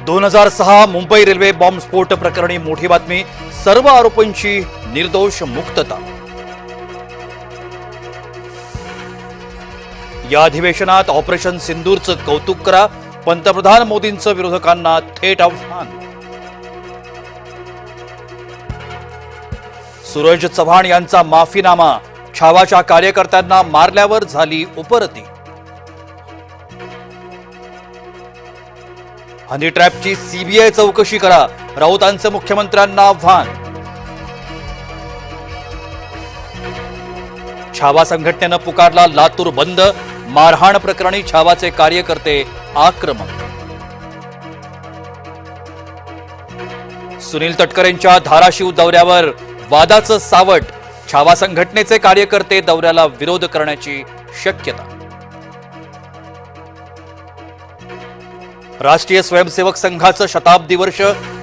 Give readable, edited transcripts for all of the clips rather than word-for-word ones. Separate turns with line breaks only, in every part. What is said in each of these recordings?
2006 Mumbai railway बॉम्बस्फोट प्रकरणी मोठी बातमी, सर्व आरोपींची निर्दोष मुक्तता। या अधिवेशनात ऑपरेशन सिंदूरचं कौतुक करा, पंतप्रधान मोदींचं विरोधकांना थेट आव्हान। सूरज चव्हाण यांचा माफीनामा, छावाच्या कार्यकर्त्यांना मारल्यावर झाली उपरती। हनी ट्रॅपची सीबीआय चौकशी करा, राऊतांचं मुख्यमंत्र्यांना आव्हान। छावा संघटनेनं पुकारला लातूर बंद, मारहाण प्रकरणी छावाचे कार्यकर्ते आक्रमक। सुनील तटकरेंच्या धाराशिव दौऱ्यावर वादाचं सावट, छावा संघटनेचे कार्यकर्ते दौऱ्याला विरोध करण्याची शक्यता। राष्ट्रीय स्वयंसेवक संघाचं शताब्दी वर्ष,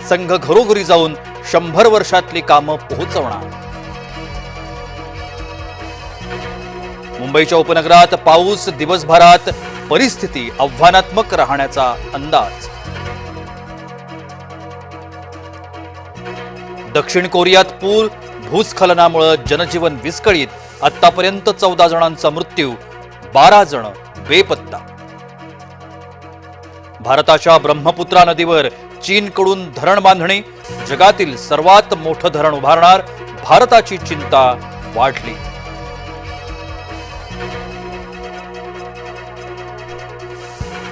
संघ घरोघरी जाऊन 100 वर्षातली कामं पोहोचवणार। मुंबईच्या उपनगरात पाऊस, दिवसभरात परिस्थिती आव्हानात्मक राहण्याचा अंदाज। दक्षिण कोरियात पूर, भूस्खलनामुळे जनजीवन विस्कळीत, आतापर्यंत 14 जणांचा मृत्यू, 12 जण बेपत्ता। भारताच्या ब्रह्मपुत्रा नदीवर चीनकडून धरण बांधणी, जगातील सर्वात मोठं धरण उभारणार, भारताची चिंता वाढली।